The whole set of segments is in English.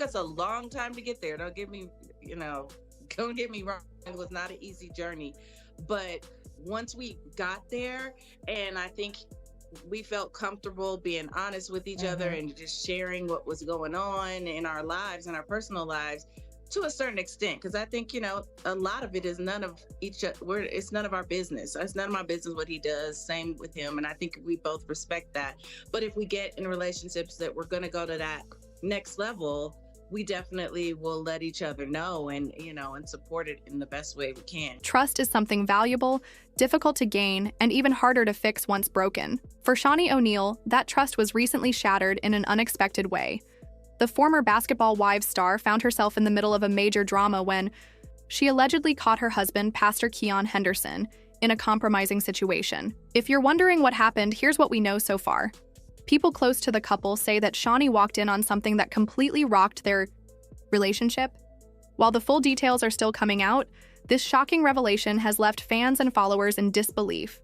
us a long time to get there. Don't get me, don't get me wrong. It was not an easy journey, but once we got there, and I think we felt comfortable being honest with each other and just sharing what was going on in our lives and our personal lives to a certain extent. Because I think, a lot of it is it's none of our business. It's none of my business what he does. Same with him. And I think we both respect that. But if we get in relationships that we're going to go to that next level, we definitely will let each other know and support it in the best way we can. Trust is something valuable, difficult to gain, and even harder to fix once broken. For Shaunie O'Neal, that trust was recently shattered in an unexpected way. The former Basketball Wives star found herself in the middle of a major drama when she allegedly caught her husband, Pastor Keion Henderson, in a compromising situation. If you're wondering what happened, here's what we know so far. People close to the couple say that Shaunie walked in on something that completely rocked their relationship. While the full details are still coming out, this shocking revelation has left fans and followers in disbelief.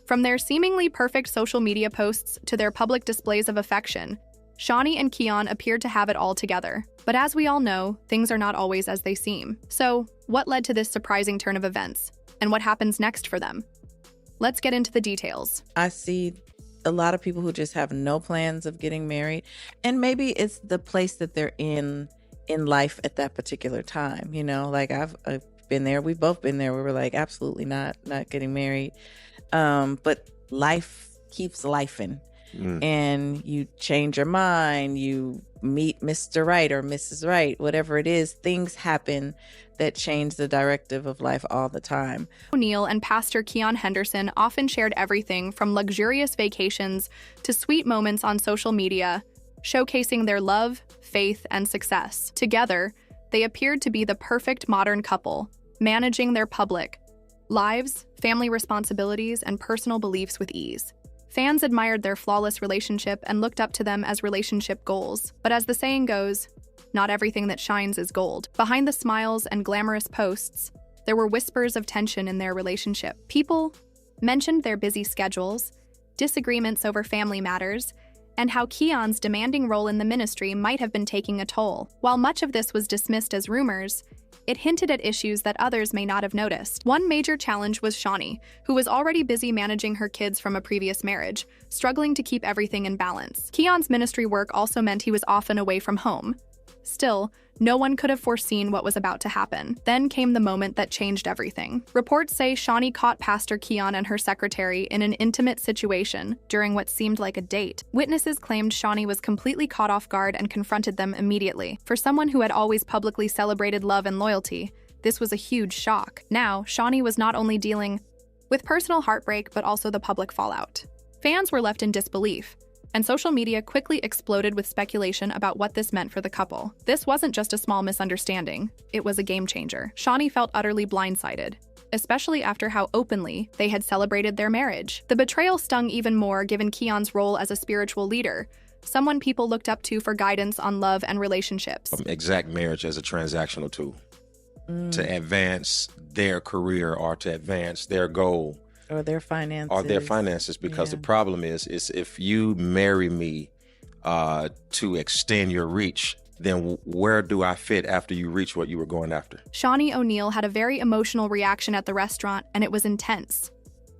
From their seemingly perfect social media posts to their public displays of affection, Shaunie and Keion appeared to have it all together. But as we all know, things are not always as they seem. So, what led to this surprising turn of events? And what happens next for them? Let's get into the details. I see a lot of people who just have no plans of getting married, and maybe it's the place that they're in life at that particular time. Like I've been there. We've both been there. We were like, absolutely not getting married. But life keeps lifing, and you change your mind. You meet Mr. Right or Mrs. Right, whatever it is. Things happen that change the directive of life all the time. O'Neal and Pastor Keion Henderson often shared everything from luxurious vacations to sweet moments on social media, showcasing their love, faith, and success. Together, they appeared to be the perfect modern couple, managing their public lives, family responsibilities, and personal beliefs with ease. Fans admired their flawless relationship and looked up to them as relationship goals. But as the saying goes, not everything that shines is gold. Behind the smiles and glamorous posts, there were whispers of tension in their relationship. People mentioned their busy schedules, disagreements over family matters, and how Keion's demanding role in the ministry might have been taking a toll. While much of this was dismissed as rumors, it hinted at issues that others may not have noticed. One major challenge was Shaunie, who was already busy managing her kids from a previous marriage, struggling to keep everything in balance. Keion's ministry work also meant he was often away from home. Still, no one could have foreseen what was about to happen. Then came the moment that changed everything. Reports say Shaunie caught Pastor Keion and her secretary in an intimate situation during what seemed like a date. Witnesses claimed Shaunie was completely caught off guard and confronted them immediately. For someone who had always publicly celebrated love and loyalty, this was a huge shock. Now, Shaunie was not only dealing with personal heartbreak but also the public fallout. Fans were left in disbelief, and social media quickly exploded with speculation about what this meant for the couple. This wasn't just a small misunderstanding, it was a game changer. Shaunie felt utterly blindsided, especially after how openly they had celebrated their marriage. The betrayal stung even more given Keion's role as a spiritual leader, someone people looked up to for guidance on love and relationships. Exact marriage as a transactional tool to advance their career or to advance their goal. Or their finances. Because the problem is if you marry me to extend your reach, then where do I fit after you reach what you were going after? Shaunie O'Neal had a very emotional reaction at the restaurant, and it was intense.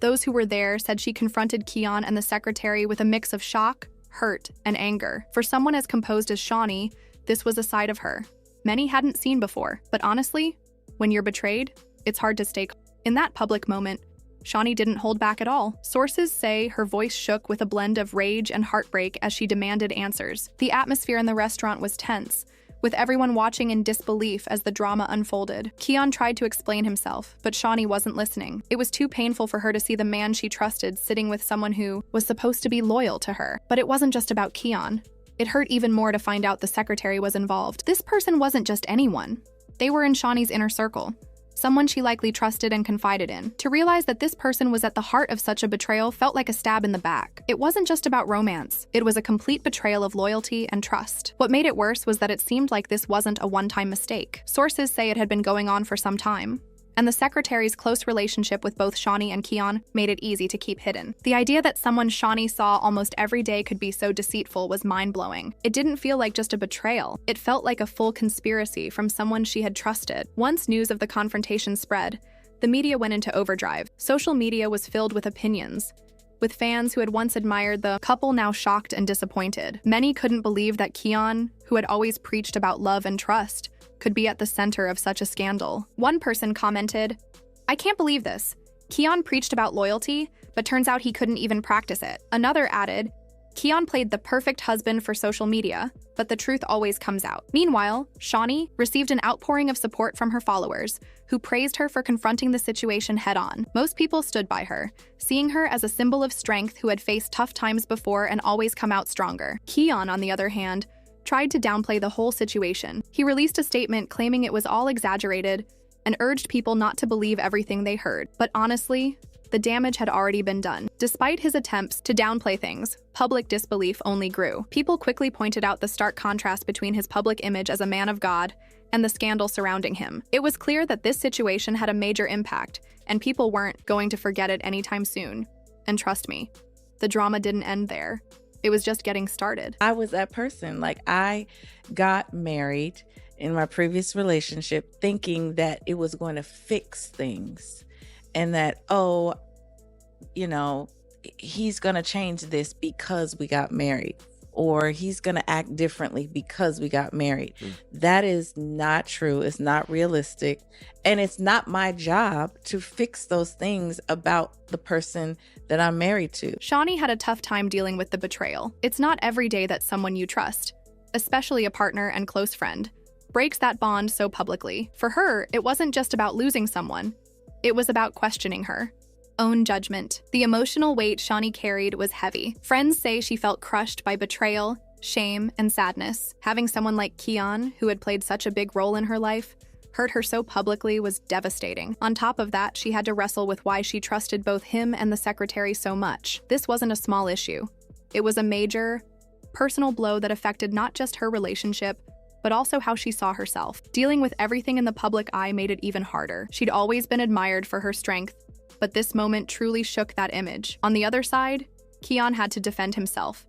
Those who were there said she confronted Keion and the secretary with a mix of shock, hurt, and anger. For someone as composed as Shaunie, this was a side of her many hadn't seen before. But honestly, when you're betrayed, it's hard to stay calm. In that public moment, Shaunie didn't hold back at all. Sources say her voice shook with a blend of rage and heartbreak as she demanded answers. The atmosphere in the restaurant was tense, with everyone watching in disbelief as the drama unfolded. Keion tried to explain himself, but Shaunie wasn't listening. It was too painful for her to see the man she trusted sitting with someone who was supposed to be loyal to her. But it wasn't just about Keion. It hurt even more to find out the secretary was involved. This person wasn't just anyone. They were in Shaunie's inner circle, someone she likely trusted and confided in. To realize that this person was at the heart of such a betrayal felt like a stab in the back. It wasn't just about romance. It was a complete betrayal of loyalty and trust. What made it worse was that it seemed like this wasn't a one-time mistake. Sources say it had been going on for some time. and the secretary's close relationship with both Shaunie and Keion made it easy to keep hidden. The idea that someone Shaunie saw almost every day could be so deceitful was mind-blowing. It didn't feel like just a betrayal. It felt like a full conspiracy from someone she had trusted. Once news of the confrontation spread, the media went into overdrive. Social media was filled with opinions, with fans who had once admired the couple now shocked and disappointed. Many couldn't believe that Keion, who had always preached about love and trust, could be at the center of such a scandal. One person commented, "I can't believe this. Keion preached about loyalty, but turns out he couldn't even practice it." Another added, "Keion played the perfect husband for social media, but the truth always comes out." Meanwhile, Shaunie received an outpouring of support from her followers, who praised her for confronting the situation head-on. Most people stood by her, seeing her as a symbol of strength who had faced tough times before and always come out stronger. Keion, on the other hand, tried to downplay the whole situation. He released a statement claiming it was all exaggerated and urged people not to believe everything they heard. But honestly, the damage had already been done. Despite his attempts to downplay things, public disbelief only grew. People quickly pointed out the stark contrast between his public image as a man of God and the scandal surrounding him. It was clear that this situation had a major impact, and people weren't going to forget it anytime soon. And trust me, the drama didn't end there. It was just getting started. I was that person. Like, I got married in my previous relationship thinking that it was going to fix things and that, oh, you know, he's going to change this because we got married, or he's going to act differently because we got married. That is not true. It's not realistic. And it's not my job to fix those things about the person that I'm married to. Shaunie had a tough time dealing with the betrayal. It's not every day that someone you trust, especially a partner and close friend, breaks that bond so publicly. For her, it wasn't just about losing someone. It was about questioning her own judgment. The emotional weight Shaunie carried was heavy. Friends say she felt crushed by betrayal, shame, and sadness. Having someone like Keion, who had played such a big role in her life, hurt her so publicly was devastating. On top of that, she had to wrestle with why she trusted both him and the secretary so much. This wasn't a small issue. It was a major, personal blow that affected not just her relationship, but also how she saw herself. Dealing with everything in the public eye made it even harder. She'd always been admired for her strength, but this moment truly shook that image. On the other side, Keion had to defend himself,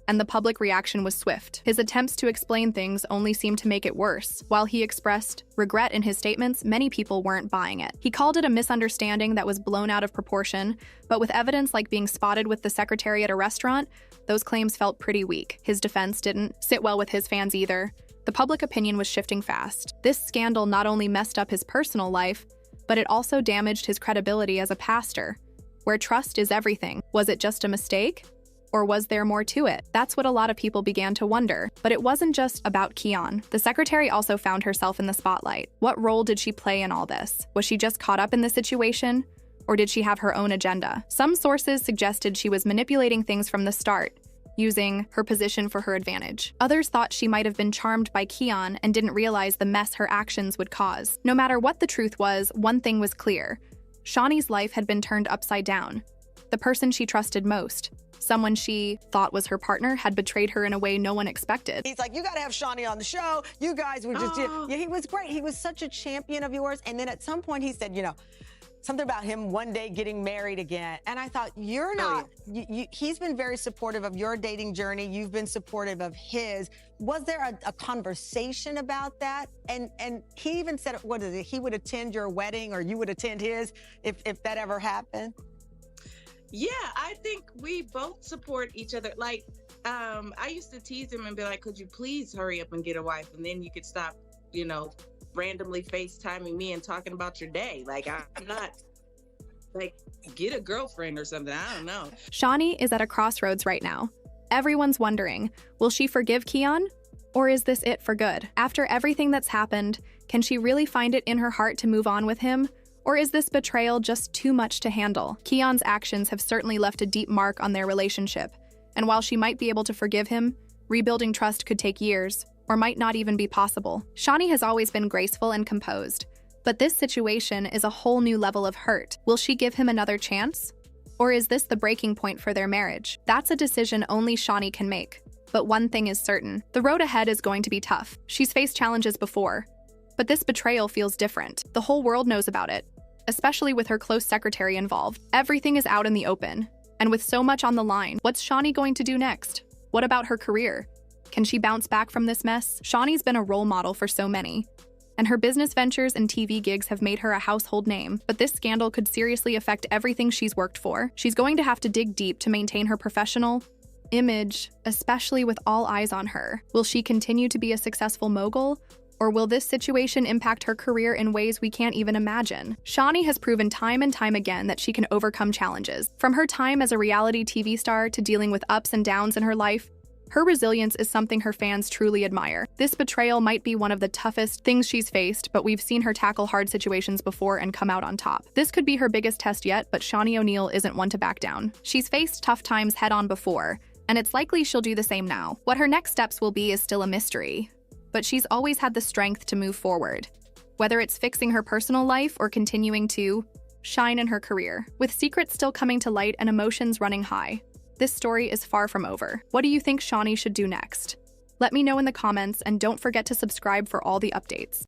and the public reaction was swift. His attempts to explain things only seemed to make it worse. While he expressed regret in his statements, many people weren't buying it. He called it a misunderstanding that was blown out of proportion, but with evidence like being spotted with the secretary at a restaurant, those claims felt pretty weak. His defense didn't sit well with his fans either. The public opinion was shifting fast. This scandal not only messed up his personal life, but it also damaged his credibility as a pastor, where trust is everything. Was it just a mistake? Or was there more to it? That's what a lot of people began to wonder. But it wasn't just about Keion. The secretary also found herself in the spotlight. What role did she play in all this? Was she just caught up in the situation? Or did she have her own agenda? Some sources suggested she was manipulating things from the start, using her position for her advantage. Others thought she might have been charmed by Keion and didn't realize the mess her actions would cause. No matter what the truth was, one thing was clear. Shaunie's life had been turned upside down. The person she trusted most, someone she thought was her partner, had betrayed her in a way no one expected. He's like, you got to have Shaunie on the show. You guys were just, yeah, he was great. He was such a champion of yours. And then at some point he said, you know, something about him one day getting married again. And I thought, you're not, he's been very supportive of your dating journey. You've been supportive of his. Was there a conversation about that? And he even said, what is it? He would attend your wedding or you would attend his if that ever happened? Yeah, I think we both support each other. Like, I used to tease him and be like, could you please hurry up and get a wife? And then you could stop, you know, randomly FaceTiming me and talking about your day. Like, I'm not, like, get a girlfriend or something. I don't know. Shaunie is at a crossroads right now. Everyone's wondering, will she forgive Keion? Or is this it for good? After everything that's happened, can she really find it in her heart to move on with him? Or is this betrayal just too much to handle? Keion's actions have certainly left a deep mark on their relationship. And while she might be able to forgive him, rebuilding trust could take years, or might not even be possible. Shaunie has always been graceful and composed, but this situation is a whole new level of hurt. Will she give him another chance? Or is this the breaking point for their marriage? That's a decision only Shaunie can make. But one thing is certain, the road ahead is going to be tough. She's faced challenges before, but this betrayal feels different. The whole world knows about it, especially with her close secretary involved. Everything is out in the open. And with so much on the line, what's Shaunie going to do next? What about her career? Can she bounce back from this mess? Shaunie's been a role model for so many, and her business ventures and TV gigs have made her a household name. But this scandal could seriously affect everything she's worked for. She's going to have to dig deep to maintain her professional image, especially with all eyes on her. Will she continue to be a successful mogul? Or will this situation impact her career in ways we can't even imagine? Shaunie has proven time and time again that she can overcome challenges. From her time as a reality TV star to dealing with ups and downs in her life, her resilience is something her fans truly admire. This betrayal might be one of the toughest things she's faced, but we've seen her tackle hard situations before and come out on top. This could be her biggest test yet, but Shaunie O'Neal isn't one to back down. She's faced tough times head-on before, and it's likely she'll do the same now. What her next steps will be is still a mystery, but she's always had the strength to move forward, whether it's fixing her personal life or continuing to shine in her career. With secrets still coming to light and emotions running high, this story is far from over. What do you think Shaunie should do next? Let me know in the comments, and don't forget to subscribe for all the updates.